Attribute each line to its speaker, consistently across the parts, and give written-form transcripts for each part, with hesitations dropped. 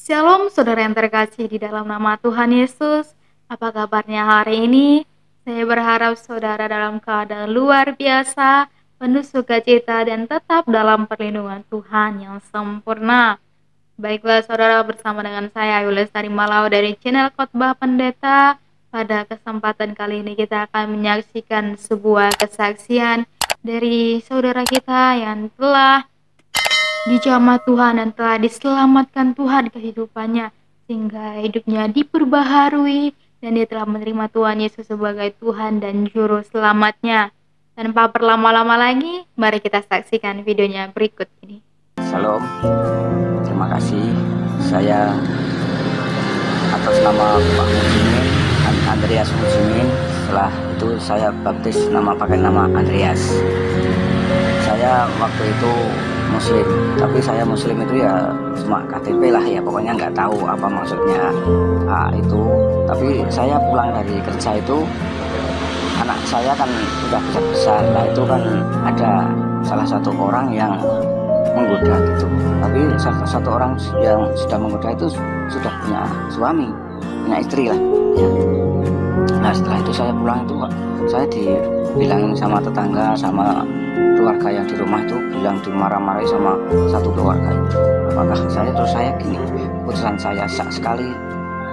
Speaker 1: Shalom saudara yang terkasih di dalam nama Tuhan Yesus. Apa kabarnya hari ini? Saya berharap saudara dalam keadaan luar biasa, penuh sukacita dan tetap dalam perlindungan Tuhan yang sempurna. Baiklah saudara, bersama dengan saya Ayu Lestari Malau dari channel Khotbah Pendeta. Pada kesempatan kali ini kita akan menyaksikan sebuah kesaksian dari saudara kita yang telah dijamah Tuhan dan telah diselamatkan Tuhan kehidupannya, sehingga hidupnya diperbaharui dan dia telah menerima Tuhan Yesus sebagai Tuhan dan Juru Selamatnya. Tanpa berlama-lama lagi, mari kita saksikan videonya berikut ini.
Speaker 2: Salam, terima kasih. Saya atas nama Pak Muslimin, Andreas Muslimin. Setelah itu saya baptis pakai nama Andreas. Saya waktu itu Muslim, tapi saya Muslim itu ya cuma KTP lah ya, pokoknya nggak tahu apa maksudnya itu. Tapi saya pulang dari kerja itu, anak saya kan sudah besar-besar, lah itu kan ada salah satu orang yang menggoda gitu. Tapi salah satu orang yang sudah menggoda itu sudah punya suami, punya istri lah ya. Nah setelah itu saya pulang itu saya dibilangin sama tetangga, sama keluarga yang di rumah itu, bilang dimarah-marahi sama satu keluarga itu. Apakah saya gini, keputusan saya sekali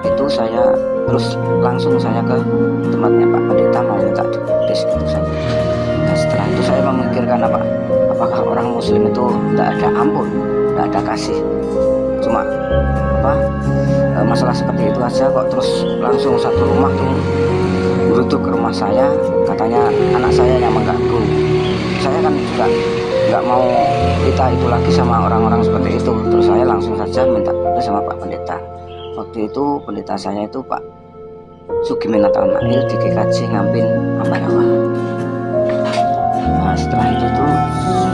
Speaker 2: itu saya terus langsung saya ke tempatnya Pak Pendeta mau minta dibaptis gitu saja. Nah setelah itu saya memikirkan apakah orang Muslim itu tidak ada ampun, tidak ada kasih, cuma masalah seperti itu aja kok terus langsung satu rumah tuh berutuk ke rumah saya, katanya anak saya yang mengganggu. Saya kan juga nggak mau kita itu lagi sama orang-orang seperti itu, terus saya langsung saja minta sama Pak Pendeta. Waktu itu pendeta saya itu Pak Sugimin Natalmail di GKJ Ngampin Ambarawa. Nah setelah itu tuh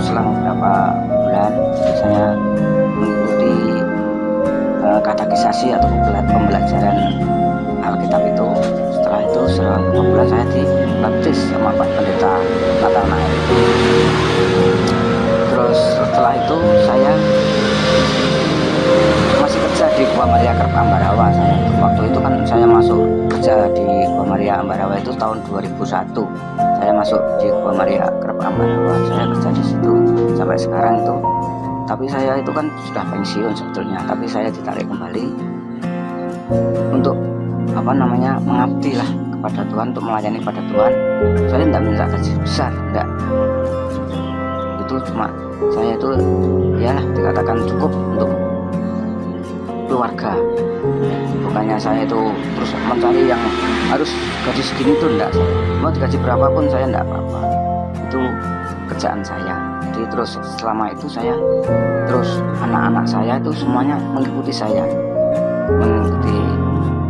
Speaker 2: selang beberapa bulan saya mengikuti katekisasi atau pembelajaran Alkitab itu. Setelah itu selang beberapa bulan saya dibaptis sama Pak Pendeta Natalmail. Terus setelah itu saya masih kerja di Gua Maria Kreb Ambarawa. Waktu itu kan saya masuk kerja di Gua Maria Ambarawa itu tahun 2001. Saya masuk di Gua Maria Kreb Ambarawa. Saya kerja di situ sampai sekarang itu. Tapi saya itu kan sudah pensiun sebetulnya. Tapi saya ditarik kembali untuk mengabdi lah kepada Tuhan, untuk melayani pada Tuhan. Saya tidak minta gaji besar, tidak. Itu cuma saya itu yalah dikatakan cukup untuk keluarga. Bukannya saya itu terus mencari yang harus gaji segini itu enggak. Mau digaji berapapun saya enggak apa-apa, itu kerjaan saya. Jadi terus selama itu saya terus anak-anak saya itu semuanya mengikuti saya,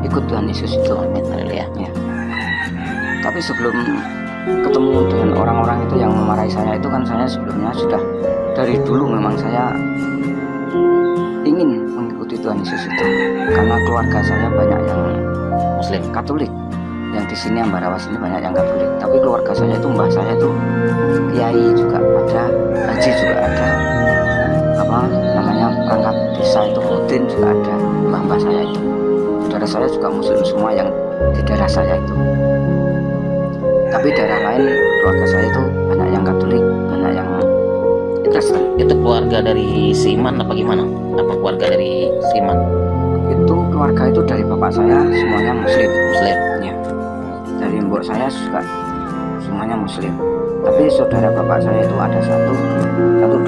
Speaker 2: ikut Tuhan Yesus itu. Ya. Tapi sebelum ketemu dengan orang-orang itu yang memarahi saya itu kan saya sebelumnya sudah dari dulu memang saya ingin mengikuti Tuhan Yesus itu, karena keluarga saya banyak yang Muslim Katolik, yang di sini Ambarawa sini banyak yang Katolik. Tapi keluarga saya itu mbah saya itu kiai juga ada, haji juga ada, perangkat desa itu rutin juga ada, mbah saya itu. Saudara saya juga Muslim semua yang di daerah saya itu. Tapi daerah lain keluarga saya itu banyak yang Katolik, banyak yang Kristen.
Speaker 3: Itu keluarga dari seiman apa gimana? Apa keluarga dari seiman?
Speaker 2: Itu keluarga itu dari bapak saya semuanya Muslim. Ya. Dari mbok saya juga semuanya Muslim. Tapi saudara bapak saya itu ada satu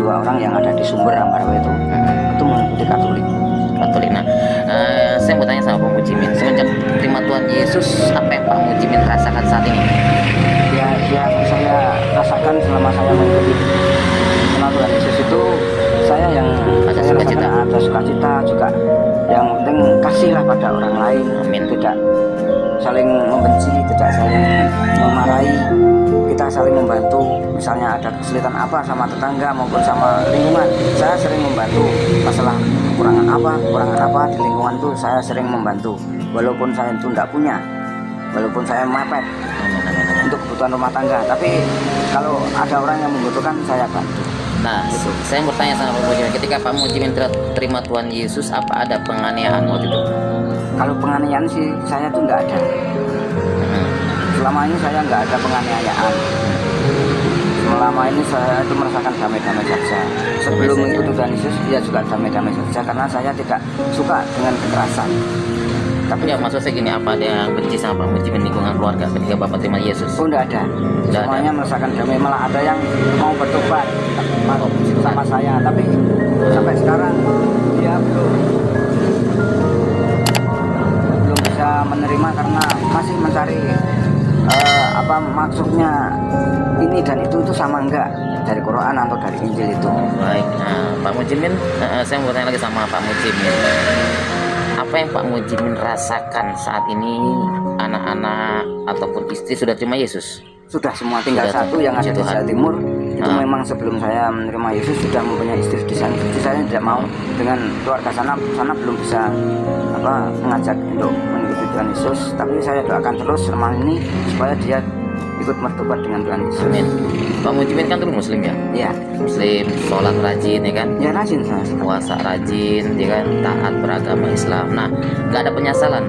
Speaker 2: dua orang yang ada di Sumber Ambarawa itu mengikuti Katolik.
Speaker 3: Nah, saya mau tanya sama Pak Mujimin, semenjak terima Tuhan Yesus, apa yang Pak Mujimin rasakan saat ini?
Speaker 2: Ya saya rasakan selama saya mengikuti Tuhan Yesus itu, saya yang
Speaker 3: ada
Speaker 2: saya
Speaker 3: sukacita.
Speaker 2: rasakan ada sukacita juga. Yang penting kasihlah pada orang lain.
Speaker 3: Amin.
Speaker 2: Tidak saling membenci, tidak saling memarahi, kita saling membantu. Misalnya ada kesulitan apa sama tetangga maupun sama lingkungan, saya sering membantu. Masalah kekurangan apa di lingkungan itu saya sering membantu, walaupun saya itu tidak punya, walaupun saya mepet untuk kebutuhan rumah tangga. Tapi kalau ada orang yang membutuhkan, saya bantu.
Speaker 3: Nah, saya mau tanya sama Pak Mujimin, ketika Pak Mujimin terima Tuhan Yesus, apa ada penganiayaan waktu itu?
Speaker 2: Kalau penganiayaan sih saya tuh nggak ada. Selama ini saya nggak ada penganiayaan. Selama ini saya itu merasakan damai-damai saja. Sebelum mengikuti Tuhan Yesus, dia juga damai-damai saja karena saya tidak suka dengan kekerasan.
Speaker 3: Tapi ya maksud saya gini, apa ada yang benci sama Pak Mujimin lingkungan keluarga ketika Bapak terima Yesus?
Speaker 2: Oh, enggak ada. Semuanya merasakan damai, malah ada yang mau bertobat sama saya, tapi sampai sekarang dia belum bisa menerima karena masih mencari apa maksudnya ini dan itu sama enggak dari Quran atau dari Injil itu.
Speaker 3: Baik, Pak Mujimin, saya mau tanya lagi sama Pak Mujimin. Apa yang Pak Mujimin rasakan saat ini, anak-anak ataupun istri sudah terima Yesus?
Speaker 2: Sudah semua, tinggal sudah, satu yang ada di Jawa Timur. Itu memang sebelum saya menerima Yesus sudah mempunyai istri di sana. Jadi saya tidak mau dengan keluarga sana belum bisa mengajak untuk mengikuti Tuhan Yesus. Tapi saya doakan terus selama ini supaya dia ikut bertobat dengan Tuhan Yesus.
Speaker 3: Amin. Pak Mujimin kan dulu Muslim ya?
Speaker 2: Iya.
Speaker 3: Muslim, sholat rajin ya kan?
Speaker 2: Ya rajin saya.
Speaker 3: Puasa rajin ya kan? Taat beragama Islam. Nah, nggak ada penyesalan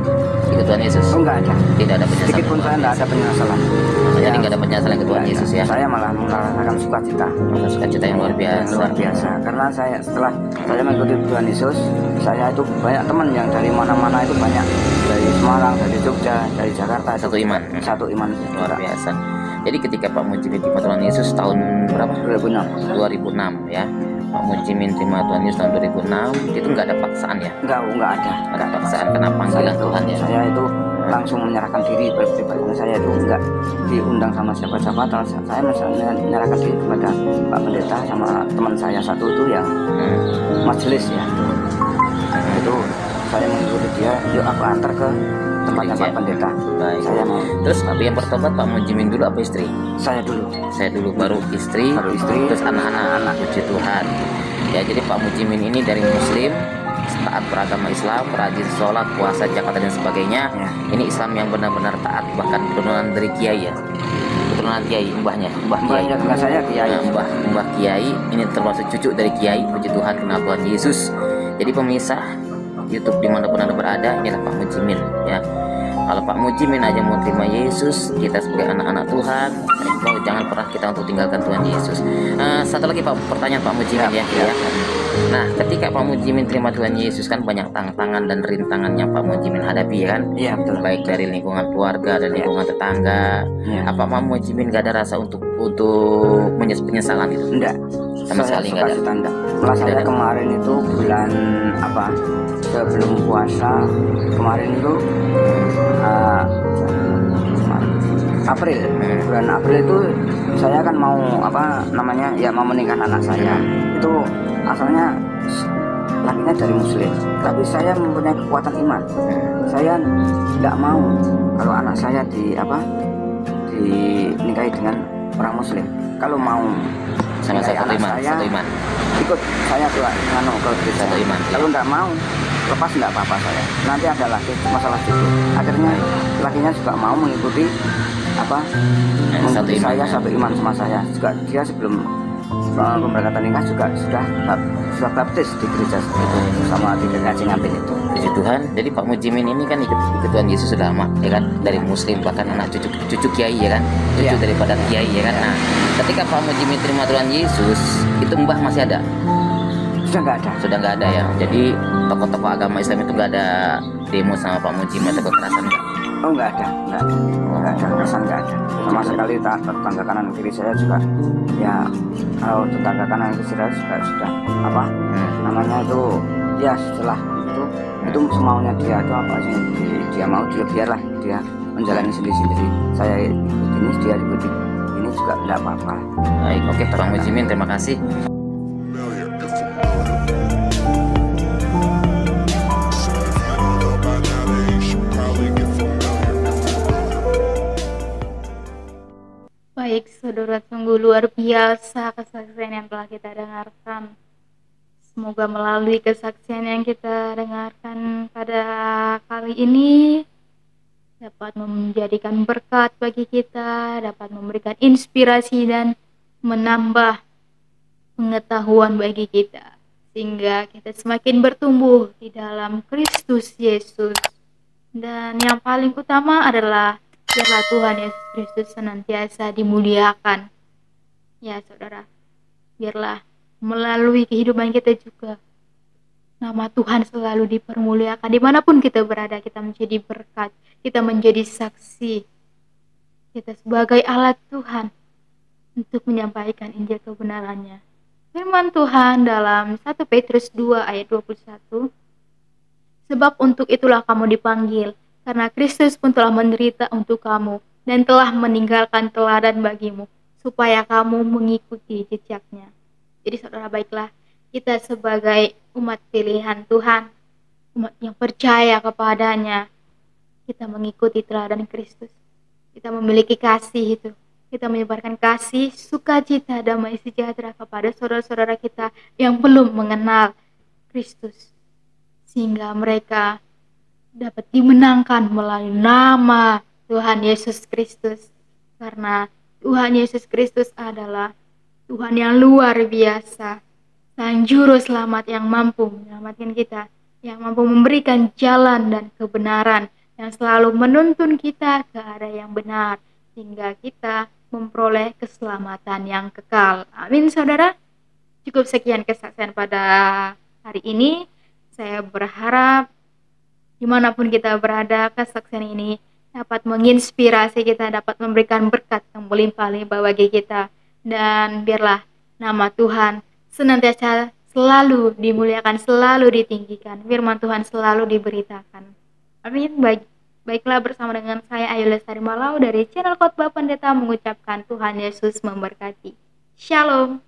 Speaker 3: ikut Tuhan Yesus?
Speaker 2: Oh, nggak ada.
Speaker 3: Tidak ada penyesalan.
Speaker 2: Sedikit pun saya nggak ada penyesalan.
Speaker 3: Jadi nggak ada penyesalan ikut Tuhan Yesus ya?
Speaker 2: Saya malah merasakan sukacita.
Speaker 3: Sukacita yang luar biasa.
Speaker 2: Luar biasa. Karena setelah saya mengikuti Tuhan Yesus, saya itu banyak teman yang dari mana-mana itu banyak. Dari Semarang, dari Jogja, dari Jakarta.
Speaker 3: Satu iman.
Speaker 2: Satu iman.
Speaker 3: Luar biasa. Jadi ketika Pak Mujimin terima Tuhan Yesus tahun berapa?
Speaker 2: 2006
Speaker 3: ya. Pak Mujimin terima Tuhan Yesus tahun 2006, itu nggak ada paksaan ya?
Speaker 2: Nggak ada.
Speaker 3: Nggak ada paksaan, karena panggilan Tuhan ya?
Speaker 2: Saya itu langsung menyerahkan diri pribadi. Saya itu nggak diundang sama siapa-siapa. Saya menyerahkan diri kepada Pak Pendeta sama teman saya satu itu yang majelis ya. Itu saya mengikuti dia, yuk aku antar ke tempatnya Pak Pendeta.
Speaker 3: Baik.
Speaker 2: Saya mau.
Speaker 3: Terus tapi yang bertobat Pak Mujimin dulu apa istri?
Speaker 2: Saya dulu.
Speaker 3: Saya dulu, baru istri. Terus anak-anak. Puji Tuhan. Ya, jadi Pak Mujimin ini dari Muslim, taat beragama Islam, rajin sholat, puasa, zakat dan sebagainya. Ya. Ini Islam yang benar-benar taat, bahkan keturunan dari kiai ya. Keturunan kiai, mbah kiai.
Speaker 2: Saya kiai.
Speaker 3: Mbah kiai, ini termasuk cucu dari kiai. Puji Tuhan, kenal Tuhan Yesus. Jadi pemisah YouTube dimanapun Anda berada, inilah Pak Mujimin ya. Kalau Pak Mujimin aja mau terima Yesus, kita sebagai anak-anak Tuhan, jangan pernah kita untuk tinggalkan Tuhan Yesus. Satu lagi Pak, pertanyaan Pak Mujimin ya. Nah, ketika Pak Mujimin terima Tuhan Yesus, kan banyak tantangan dan rintangan yang Pak Mujimin hadapi ya kan?
Speaker 2: Iya betul.
Speaker 3: Baik dari lingkungan keluarga dan lingkungan tetangga. Ya. Apa Pak Mujimin gak ada rasa untuk penyesalan itu?
Speaker 2: Enggak.
Speaker 3: Sama sekali nggak ada.
Speaker 2: Malah saya kemarin itu bulan sebelum puasa kemarin itu April, bulan April itu saya kan mau mau menikah anak saya. Itu asalnya lakinya dari Muslim, tapi saya mempunyai kekuatan iman. Saya tidak mau kalau anak saya dinikahi dengan orang Muslim. Kalau mau
Speaker 3: sama satu iman,
Speaker 2: ikut saya ke gereja
Speaker 3: satu iman.
Speaker 2: Kalau nggak mau, lepas nggak apa-apa saya. Nanti ada lagi masalah itu. Akhirnya lakinya juga mau mengikuti saya satu iman sama saya. Juga dia sebelum pemberangkatan nikah juga sudah baptis di gereja itu sama di Kaji Ngampin itu.
Speaker 3: Puji Tuhan. Jadi Pak Mujimin ini kan ikut Tuhan Yesus sudah lama ya kan, dari Muslim, bahkan anak cucu kiai ya kan, cucu daripada kiai ya kan. Nah, ketika Pak Mujimin terima Tuhan Yesus, itu mbah masih ada? Sudah nggak ada ya. Jadi tokoh-tokoh agama Islam itu nggak ada demo sama Pak Mujimin atau kekerasan nggak?
Speaker 2: Oh nggak ada kekerasan, nggak ada sama sekali. Tetangga kanan kiri saya juga ya, kalau tetangga kanan kiri saya juga sudah namanya itu ya, setelah itu semaunya dia itu apa sih dia mau, dia biarlah dia menjalani sendiri. Saya ikut ini, dia ikuti ini juga tidak apa-apa.
Speaker 3: Baik, oke Pak Mujimin, terima kasih.
Speaker 1: Baik, saudara, sungguh luar biasa kesaksian yang telah kita dengarkan. Semoga melalui kesaksian yang kita dengarkan pada kali ini dapat menjadikan berkat bagi kita, dapat memberikan inspirasi dan menambah pengetahuan bagi kita, sehingga kita semakin bertumbuh di dalam Kristus Yesus. Dan yang paling utama adalah biarlah Tuhan Yesus Kristus senantiasa dimuliakan. Ya saudara, biarlah melalui kehidupan kita juga nama Tuhan selalu dipermuliakan. Dimanapun kita berada, kita menjadi berkat, kita menjadi saksi. Kita sebagai alat Tuhan untuk menyampaikan Injil kebenarannya. Firman Tuhan dalam 1 Petrus 2 ayat 21. Sebab untuk itulah kamu dipanggil, karena Kristus pun telah menderita untuk kamu dan telah meninggalkan teladan bagimu, supaya kamu mengikuti jejaknya. Jadi saudara, baiklah, kita sebagai umat pilihan Tuhan, umat yang percaya kepadanya, kita mengikuti teladan Kristus. Kita memiliki kasih itu. Kita menyebarkan kasih, sukacita, damai sejahtera kepada saudara-saudara kita yang belum mengenal Kristus. Sehingga mereka dapat dimenangkan melalui nama Tuhan Yesus Kristus. Karena Tuhan Yesus Kristus adalah Tuhan yang luar biasa. Sang Juru Selamat yang mampu menyelamatkan kita, yang mampu memberikan jalan dan kebenaran, yang selalu menuntun kita ke arah yang benar, sehingga kita memperoleh keselamatan yang kekal. Amin saudara. Cukup sekian kesaksian pada hari ini. Saya berharap dimanapun kita berada, kesaksian ini dapat menginspirasi kita, dapat memberikan berkat yang melimpah-limpah bagi kita. Dan biarlah nama Tuhan senantiasa selalu dimuliakan, selalu ditinggikan. Firman Tuhan selalu diberitakan. Amin. Baiklah, bersama dengan saya Ayu Lestari Malau dari channel Khotbah Pendeta mengucapkan Tuhan Yesus memberkati. Shalom.